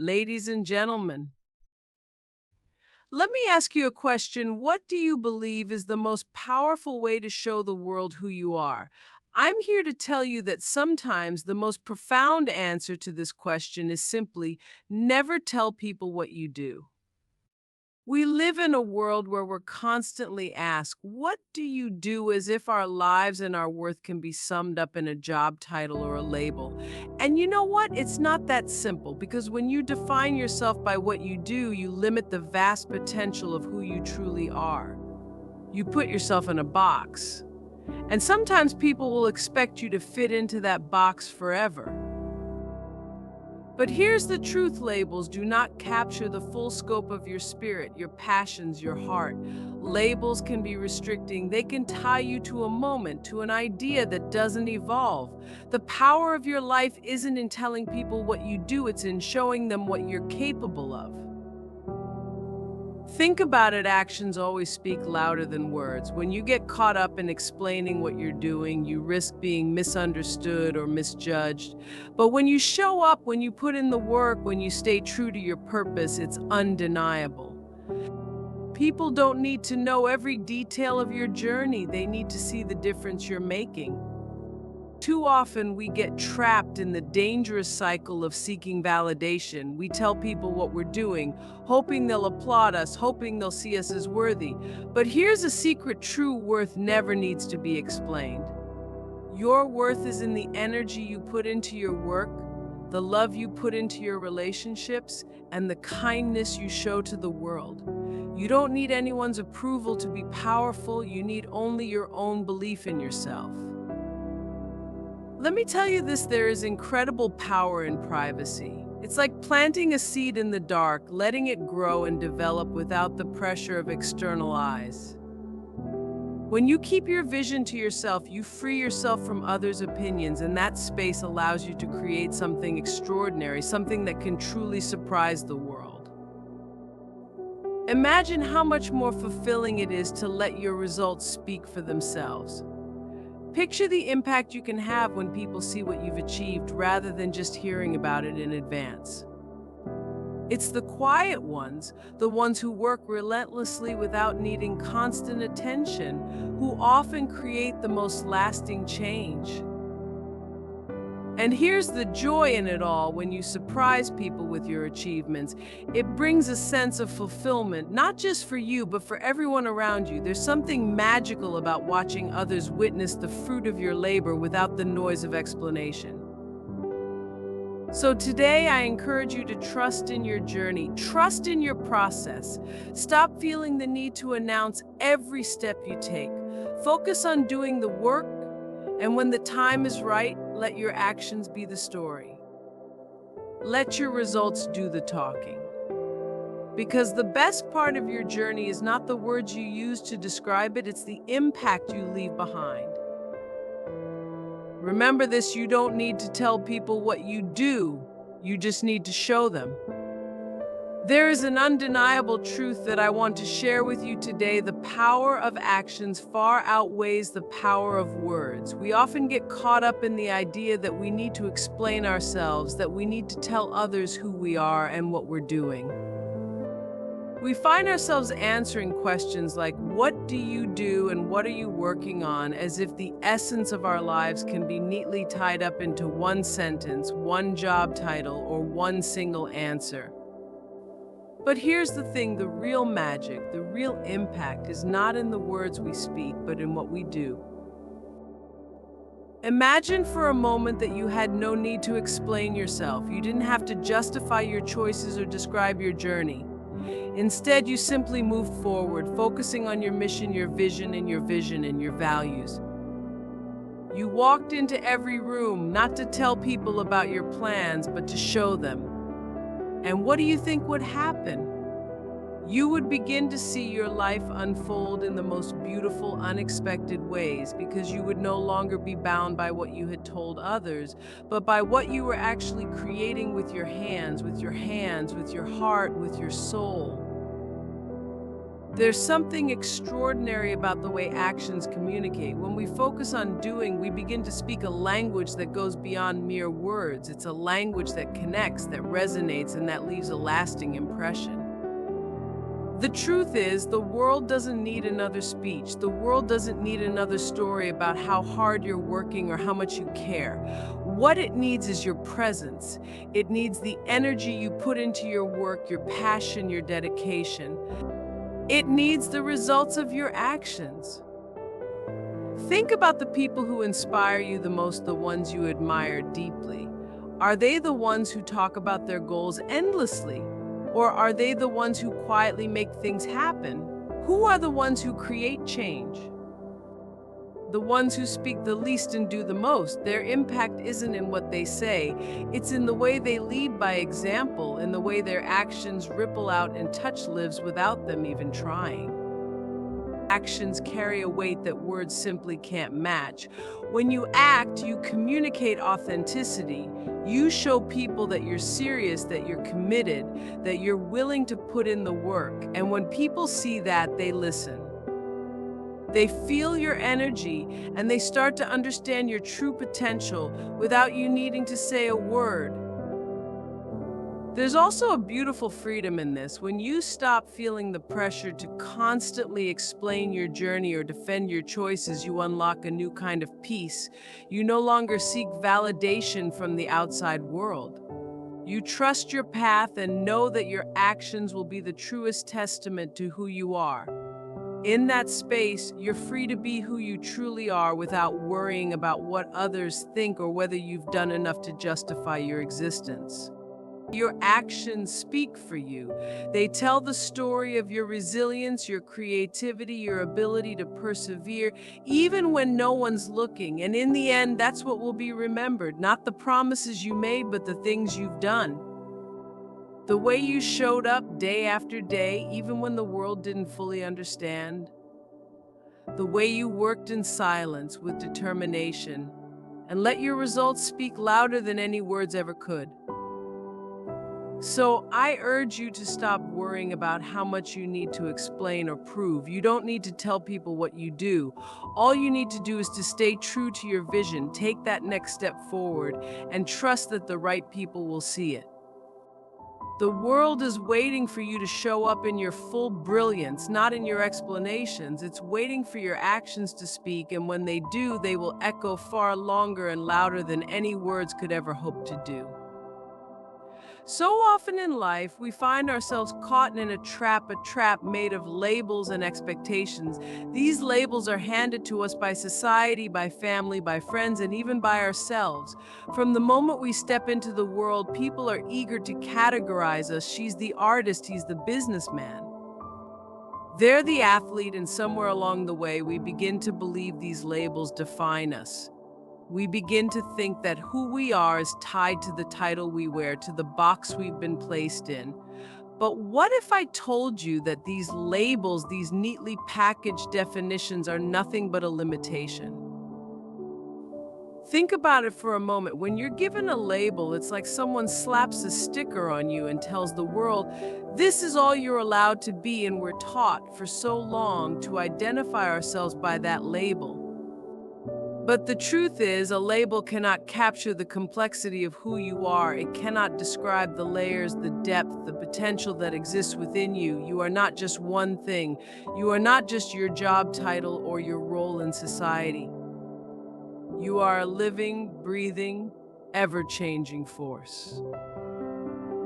Ladies and gentlemen, let me ask you a question. What do you believe is the most powerful way to show the world who you are? I'm here to tell you that sometimes the most profound answer to this question is simply never tell people what you do. We live in a world where we're constantly asked, what do you do, as if our lives and our worth can be summed up in a job title or a label. And you know what? It's not that simple, because when you define yourself by what you do, you limit the vast potential of who you truly are. You put yourself in a box. And sometimes people will expect you to fit into that box forever. But here's the truth: labels do not capture the full scope of your spirit, your passions, your heart. Labels can be restricting. They can tie you to a moment, to an idea that doesn't evolve. The power of your life isn't in telling people what you do, it's in showing them what you're capable of. Think about it, actions always speak louder than words. When you get caught up in explaining what you're doing, you risk being misunderstood or misjudged. But when you show up, when you put in the work, when you stay true to your purpose, it's undeniable. People don't need to know every detail of your journey, they need to see the difference you're making. Too often, we get trapped in the dangerous cycle of seeking validation. We tell people what we're doing, hoping they'll applaud us, hoping they'll see us as worthy. But here's a secret: true worth never needs to be explained. Your worth is in the energy you put into your work, the love you put into your relationships, and the kindness you show to the world. You don't need anyone's approval to be powerful, you need only your own belief in yourself. Let me tell you this: there is incredible power in privacy. It's like planting a seed in the dark, letting it grow and develop without the pressure of external eyes. When you keep your vision to yourself, you free yourself from others' opinions, and that space allows you to create something extraordinary, something that can truly surprise the world. Imagine how much more fulfilling it is to let your results speak for themselves. Picture the impact you can have when people see what you've achieved rather than just hearing about it in advance. It's the quiet ones, the ones who work relentlessly without needing constant attention, who often create the most lasting change. And here's the joy in it all: when you surprise people with your achievements, it brings a sense of fulfillment, not just for you, but for everyone around you. There's something magical about watching others witness the fruit of your labor without the noise of explanation. So today, I encourage you to trust in your journey, trust in your process. Stop feeling the need to announce every step you take. Focus on doing the work, and when the time is right, let your actions be the story. Let your results do the talking. Because the best part of your journey is not the words you use to describe it, it's the impact you leave behind. Remember this: you don't need to tell people what you do, you just need to show them. There is an undeniable truth that I want to share with you today: the power of actions far outweighs the power of words. We often get caught up in the idea that we need to explain ourselves, that we need to tell others who we are and what we're doing. We find ourselves answering questions like, what do you do and what are you working on, as if the essence of our lives can be neatly tied up into one sentence, one job title, or one single answer. But here's the thing: the real magic, the real impact is not in the words we speak, but in what we do. Imagine for a moment that you had no need to explain yourself. You didn't have to justify your choices or describe your journey. Instead, you simply moved forward, focusing on your mission, your vision, and your values. You walked into every room, not to tell people about your plans, but to show them. And what do you think would happen? You would begin to see your life unfold in the most beautiful, unexpected ways, because you would no longer be bound by what you had told others, but by what you were actually creating with your hands, with your heart, with your soul. There's something extraordinary about the way actions communicate. When we focus on doing, we begin to speak a language that goes beyond mere words. It's a language that connects, that resonates, and that leaves a lasting impression. The truth is, the world doesn't need another speech. The world doesn't need another story about how hard you're working or how much you care. What it needs is your presence. It needs the energy you put into your work, your passion, your dedication. It needs the results of your actions. Think about the people who inspire you the most, the ones you admire deeply. Are they the ones who talk about their goals endlessly? Or are they the ones who quietly make things happen? Who are the ones who create change? The ones who speak the least and do the most. Their impact isn't in what they say, it's in the way they lead by example, in the way their actions ripple out and touch lives without them even trying. Actions carry a weight that words simply can't match. When you act, you communicate authenticity. You show people that you're serious, that you're committed, that you're willing to put in the work. And when people see that, they listen. They feel your energy and they start to understand your true potential without you needing to say a word. There's also a beautiful freedom in this. When you stop feeling the pressure to constantly explain your journey or defend your choices, you unlock a new kind of peace. You no longer seek validation from the outside world. You trust your path and know that your actions will be the truest testament to who you are. In that space, you're free to be who you truly are without worrying about what others think or whether you've done enough to justify your existence. Your actions speak for you. They tell the story of your resilience, your creativity, your ability to persevere, even when no one's looking. And in the end, that's what will be remembered, not the promises you made, but the things you've done. The way you showed up day after day, even when the world didn't fully understand. The way you worked in silence with determination and let your results speak louder than any words ever could. So I urge you to stop worrying about how much you need to explain or prove. You don't need to tell people what you do. All you need to do is to stay true to your vision, take that next step forward, and trust that the right people will see it. The world is waiting for you to show up in your full brilliance, not in your explanations. It's waiting for your actions to speak, and when they do, they will echo far longer and louder than any words could ever hope to do. So often in life, we find ourselves caught in a trap made of labels and expectations. These labels are handed to us by society, by family, by friends, and even by ourselves. From the moment we step into the world, people are eager to categorize us. She's the artist, he's the businessman. They're the athlete, and somewhere along the way, we begin to believe these labels define us. We begin to think that who we are is tied to the title we wear, to the box we've been placed in. But what if I told you that these labels, these neatly packaged definitions, are nothing but a limitation? Think about it for a moment. When you're given a label, it's like someone slaps a sticker on you and tells the world, this is all you're allowed to be, and we're taught for so long to identify ourselves by that label. But the truth is, a label cannot capture the complexity of who you are. It cannot describe the layers, the depth, the potential that exists within you. You are not just one thing. You are not just your job title or your role in society. You are a living, breathing, ever-changing force.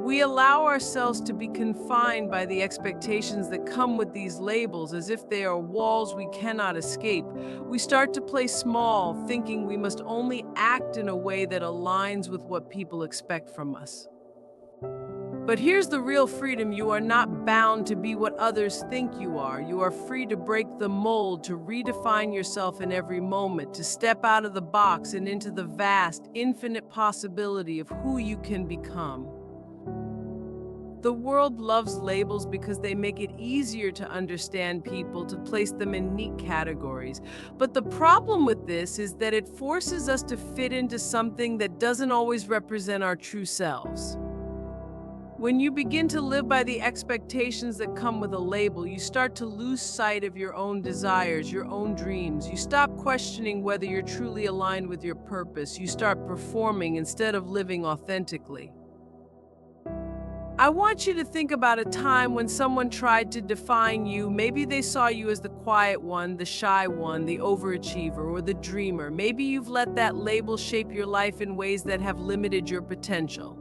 We allow ourselves to be confined by the expectations that come with these labels as if they are walls we cannot escape. We start to play small, thinking we must only act in a way that aligns with what people expect from us. But here's the real freedom. You are not bound to be what others think you are. You are free to break the mold, to redefine yourself in every moment, to step out of the box and into the vast, infinite possibility of who you can become. The world loves labels because they make it easier to understand people, to place them in neat categories. But the problem with this is that it forces us to fit into something that doesn't always represent our true selves. When you begin to live by the expectations that come with a label, you start to lose sight of your own desires, your own dreams. You stop questioning whether you're truly aligned with your purpose. You start performing instead of living authentically. I want you to think about a time when someone tried to define you. Maybe they saw you as the quiet one, the shy one, the overachiever, or the dreamer. Maybe you've let that label shape your life in ways that have limited your potential.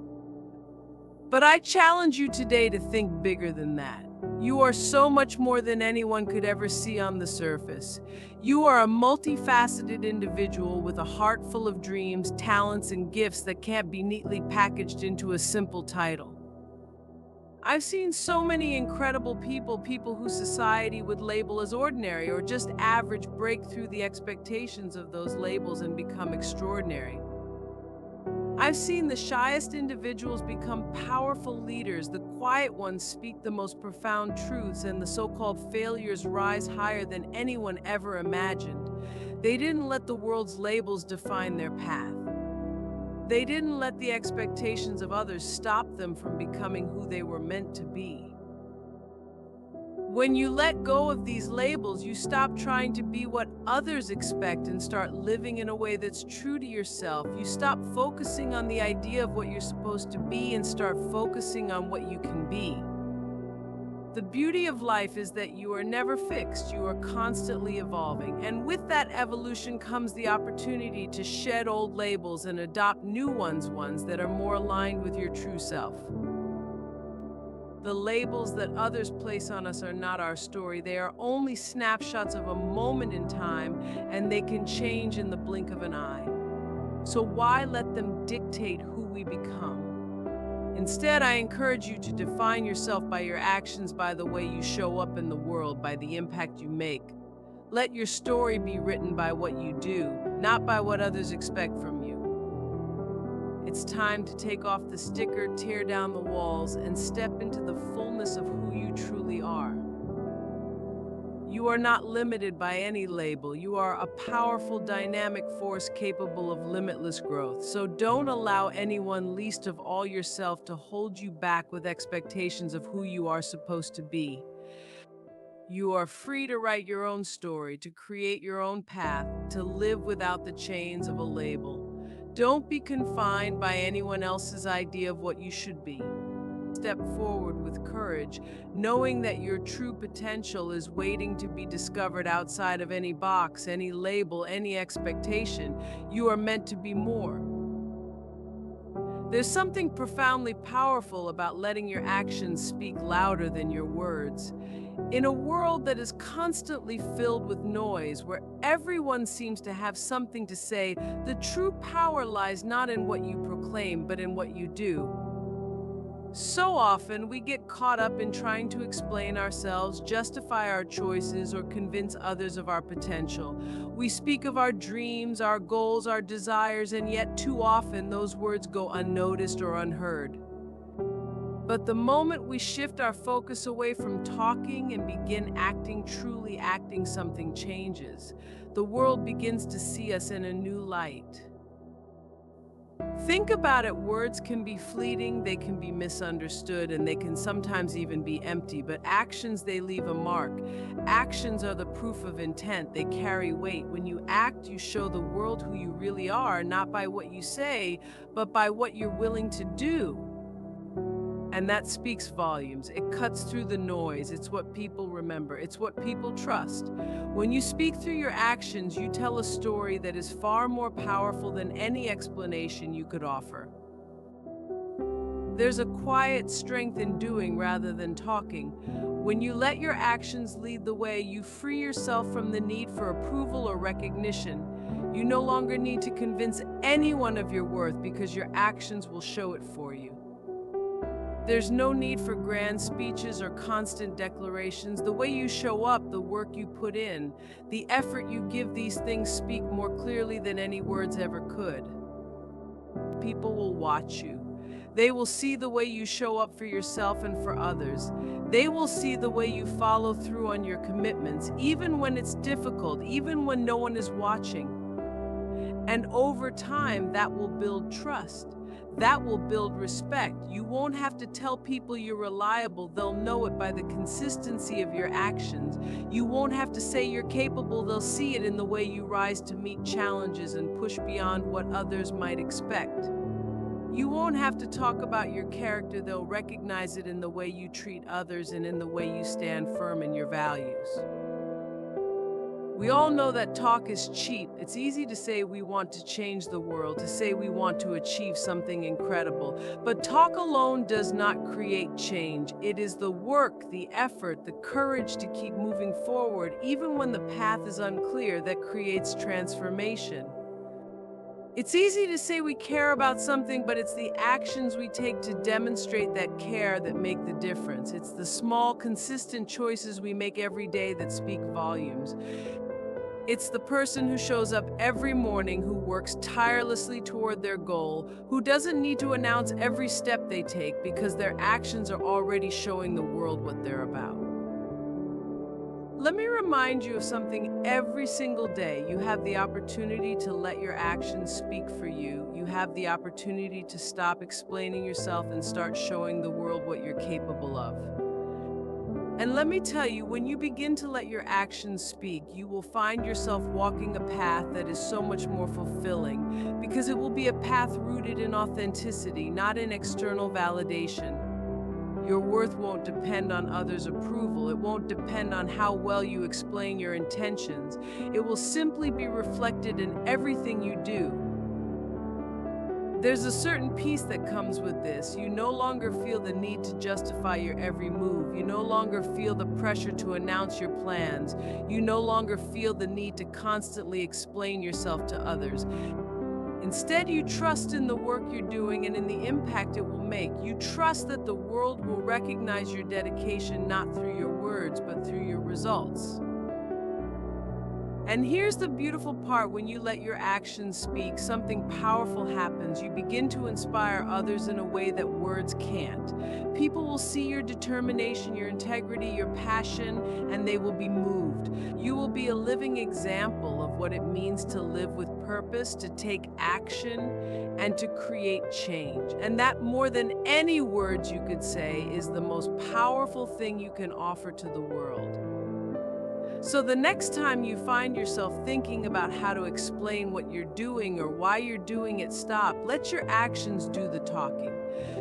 But I challenge you today to think bigger than that. You are so much more than anyone could ever see on the surface. You are a multifaceted individual with a heart full of dreams, talents, and gifts that can't be neatly packaged into a simple title. I've seen so many incredible people who society would label as ordinary or just average, break through the expectations of those labels and become extraordinary. I've seen the shyest individuals become powerful leaders, the quiet ones speak the most profound truths, and the so-called failures rise higher than anyone ever imagined. They didn't let the world's labels define their path. They didn't let the expectations of others stop them from becoming who they were meant to be. When you let go of these labels, you stop trying to be what others expect and start living in a way that's true to yourself. You stop focusing on the idea of what you're supposed to be and start focusing on what you can be. The beauty of life is that you are never fixed, you are constantly evolving. And with that evolution comes the opportunity to shed old labels and adopt new ones that are more aligned with your true self. The labels that others place on us are not our story. They are only snapshots of a moment in time, and they can change in the blink of an eye. So why let them dictate who we become? Instead, I encourage you to define yourself by your actions, by the way you show up in the world, by the impact you make. Let your story be written by what you do, not by what others expect from you. It's time to take off the sticker, tear down the walls, and step into the fullness of who you truly are. You are not limited by any label. You are a powerful, dynamic force capable of limitless growth. So don't allow anyone, least of all yourself, to hold you back with expectations of who you are supposed to be. You are free to write your own story, to create your own path, to live without the chains of a label. Don't be confined by anyone else's idea of what you should be. Step forward with courage, knowing that your true potential is waiting to be discovered outside of any box, any label, any expectation. You are meant to be more. There's something profoundly powerful about letting your actions speak louder than your words. In a world that is constantly filled with noise, where everyone seems to have something to say, the true power lies not in what you proclaim, but in what you do. So often, we get caught up in trying to explain ourselves, justify our choices, or convince others of our potential. We speak of our dreams, our goals, our desires, and yet too often those words go unnoticed or unheard. But the moment we shift our focus away from talking and begin acting, truly acting, something changes. The world begins to see us in a new light. Think about it, words can be fleeting, they can be misunderstood, and they can sometimes even be empty, but actions, they leave a mark. Actions are the proof of intent, they carry weight. When you act, you show the world who you really are, not by what you say, but by what you're willing to do. And that speaks volumes. It cuts through the noise. It's what people remember. It's what people trust. When you speak through your actions, you tell a story that is far more powerful than any explanation you could offer. There's a quiet strength in doing rather than talking. When you let your actions lead the way, you free yourself from the need for approval or recognition. You no longer need to convince anyone of your worth because your actions will show it for you. There's no need for grand speeches or constant declarations. The way you show up, the work you put in, the effort you give, these things speak more clearly than any words ever could. People will watch you. They will see the way you show up for yourself and for others. They will see the way you follow through on your commitments, even when it's difficult, even when no one is watching. And over time, that will build trust. That will build respect. You won't have to tell people you're reliable, they'll know it by the consistency of your actions. You won't have to say you're capable, they'll see it in the way you rise to meet challenges and push beyond what others might expect. You won't have to talk about your character, they'll recognize it in the way you treat others and in the way you stand firm in your values. We all know that talk is cheap. It's easy to say we want to change the world, to say we want to achieve something incredible. But talk alone does not create change. It is the work, the effort, the courage to keep moving forward, even when the path is unclear, that creates transformation. It's easy to say we care about something, but it's the actions we take to demonstrate that care that make the difference. It's the small, consistent choices we make every day that speak volumes. It's the person who shows up every morning, who works tirelessly toward their goal, who doesn't need to announce every step they take because their actions are already showing the world what they're about. Let me remind you of something. Every single day, you have the opportunity to let your actions speak for you. You have the opportunity to stop explaining yourself and start showing the world what you're capable of. And let me tell you, when you begin to let your actions speak, you will find yourself walking a path that is so much more fulfilling, because it will be a path rooted in authenticity, not in external validation. Your worth won't depend on others' approval. It won't depend on how well you explain your intentions. It will simply be reflected in everything you do. There's a certain peace that comes with this. You no longer feel the need to justify your every move. You no longer feel the pressure to announce your plans. You no longer feel the need to constantly explain yourself to others. Instead, you trust in the work you're doing and in the impact it will make. You trust that the world will recognize your dedication not through your words, but through your results. And here's the beautiful part: when you let your actions speak, something powerful happens. You begin to inspire others in a way that words can't. People will see your determination, your integrity, your passion, and they will be moved. You will be a living example of what it means to live with purpose, to take action, and to create change. And that, more than any words you could say, is the most powerful thing you can offer to the world. So the next time you find yourself thinking about how to explain what you're doing or why you're doing it, stop. Let your actions do the talking.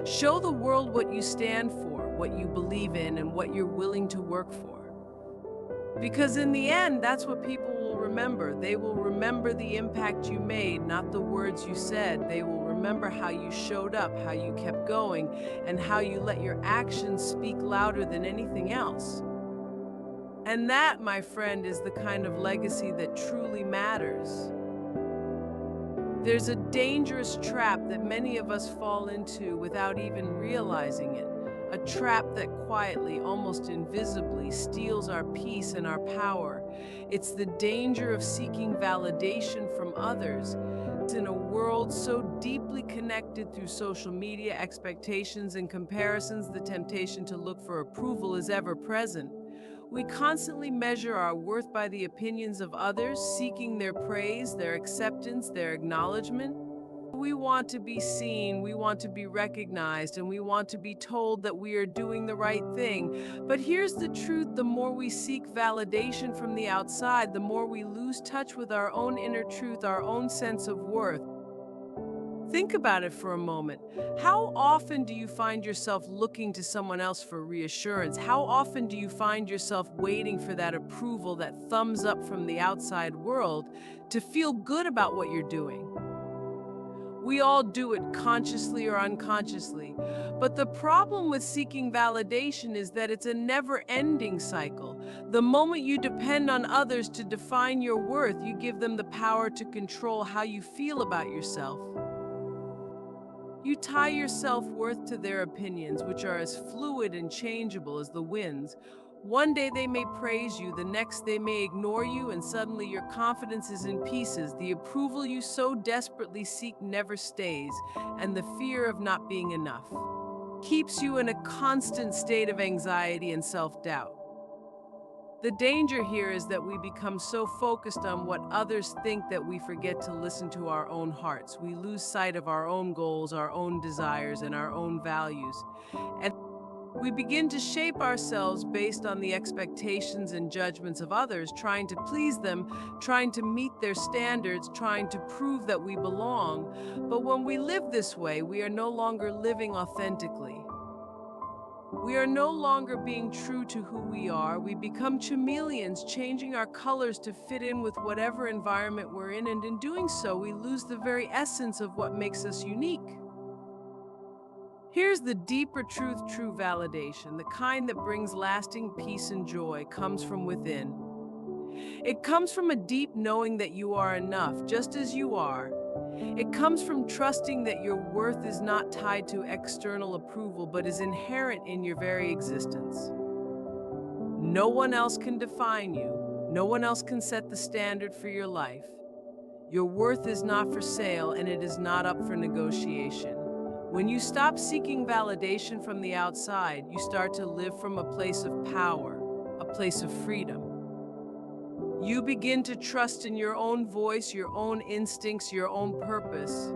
Show the world what you stand for, what you believe in, and what you're willing to work for. Because in the end, that's what people will remember. They will remember the impact you made, not the words you said. They will remember how you showed up, how you kept going, and how you let your actions speak louder than anything else. And that, my friend, is the kind of legacy that truly matters. There's a dangerous trap that many of us fall into without even realizing it. A trap that quietly, almost invisibly, steals our peace and our power. It's the danger of seeking validation from others. In a world so deeply connected through social media, expectations, and comparisons, the temptation to look for approval is ever present. We constantly measure our worth by the opinions of others, seeking their praise, their acceptance, their acknowledgement. We want to be seen, we want to be recognized, and we want to be told that we are doing the right thing. But here's the truth: the more we seek validation from the outside, the more we lose touch with our own inner truth, our own sense of worth. Think about it for a moment. How often do you find yourself looking to someone else for reassurance? How often do you find yourself waiting for that approval, that thumbs up from the outside world, to feel good about what you're doing? We all do it, consciously or unconsciously. But the problem with seeking validation is that it's a never-ending cycle. The moment you depend on others to define your worth, you give them the power to control how you feel about yourself. You tie your self-worth to their opinions, which are as fluid and changeable as the winds. One day they may praise you, the next they may ignore you, and suddenly your confidence is in pieces. The approval you so desperately seek never stays, and the fear of not being enough keeps you in a constant state of anxiety and self-doubt. The danger here is that we become so focused on what others think that we forget to listen to our own hearts. We lose sight of our own goals, our own desires, and our own values. And we begin to shape ourselves based on the expectations and judgments of others, trying to please them, trying to meet their standards, trying to prove that we belong. But when we live this way, we are no longer living authentically. We are no longer being true to who we are. We become chameleons, changing our colors to fit in with whatever environment we're in, and in doing so, we lose the very essence of what makes us unique. Here's the deeper truth: true validation, the kind that brings lasting peace and joy, comes from within. It comes from a deep knowing that you are enough, just as you are. It comes from trusting that your worth is not tied to external approval, but is inherent in your very existence. No one else can define you. No one else can set the standard for your life. Your worth is not for sale, and it is not up for negotiation. When you stop seeking validation from the outside, you start to live from a place of power, a place of freedom. You begin to trust in your own voice, your own instincts, your own purpose.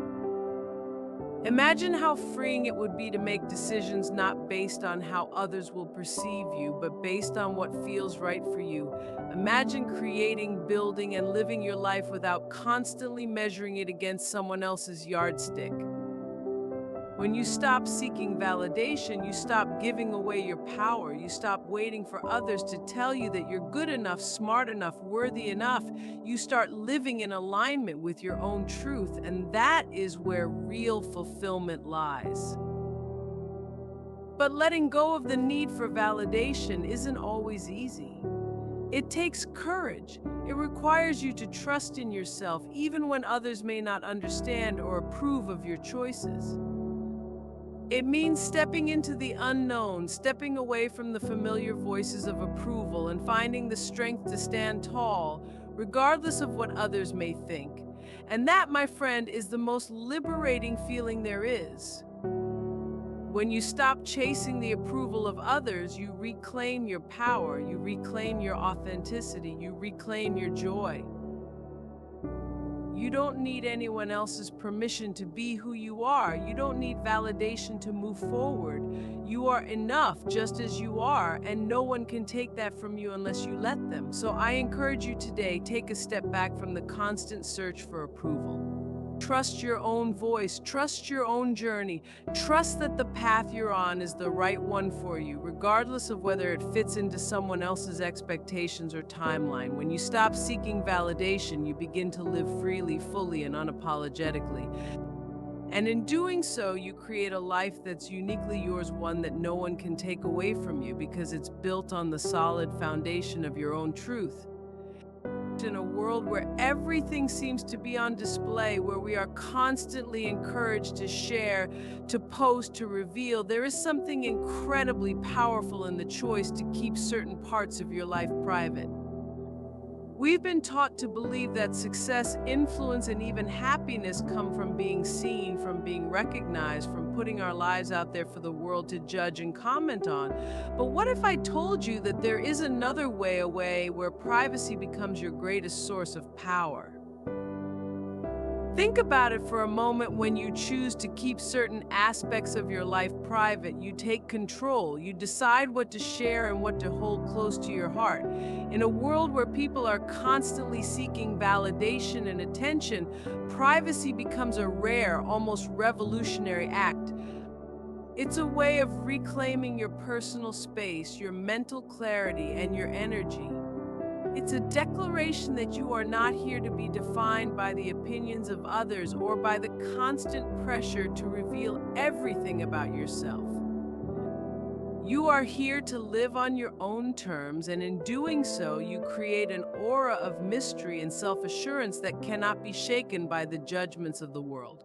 Imagine how freeing it would be to make decisions not based on how others will perceive you, but based on what feels right for you. Imagine creating, building, and living your life without constantly measuring it against someone else's yardstick. When you stop seeking validation, you stop giving away your power. You stop waiting for others to tell you that you're good enough, smart enough, worthy enough. You start living in alignment with your own truth, and that is where real fulfillment lies. But letting go of the need for validation isn't always easy. It takes courage. It requires you to trust in yourself, even when others may not understand or approve of your choices. It means stepping into the unknown, stepping away from the familiar voices of approval, and finding the strength to stand tall, regardless of what others may think. And that, my friend, is the most liberating feeling there is. When you stop chasing the approval of others, you reclaim your power, you reclaim your authenticity, you reclaim your joy. You don't need anyone else's permission to be who you are. You don't need validation to move forward. You are enough just as you are, and no one can take that from you unless you let them. So I encourage you today, take a step back from the constant search for approval. Trust your own voice, trust your own journey, trust that the path you're on is the right one for you, regardless of whether it fits into someone else's expectations or timeline. When you stop seeking validation, you begin to live freely, fully, and unapologetically. And in doing so, you create a life that's uniquely yours, one that no one can take away from you because it's built on the solid foundation of your own truth. In a world where everything seems to be on display, where we are constantly encouraged to share, to post, to reveal, there is something incredibly powerful in the choice to keep certain parts of your life private. We've been taught to believe that success, influence, and even happiness come from being seen, from being recognized, from putting our lives out there for the world to judge and comment on. But what if I told you that there is another way, a way where privacy becomes your greatest source of power? Think about it for a moment. When you choose to keep certain aspects of your life private, you take control. You decide what to share and what to hold close to your heart. In a world where people are constantly seeking validation and attention, privacy becomes a rare, almost revolutionary act. It's a way of reclaiming your personal space, your mental clarity, and your energy. It's a declaration that you are not here to be defined by the opinions of others or by the constant pressure to reveal everything about yourself. You are here to live on your own terms, and in doing so, you create an aura of mystery and self-assurance that cannot be shaken by the judgments of the world.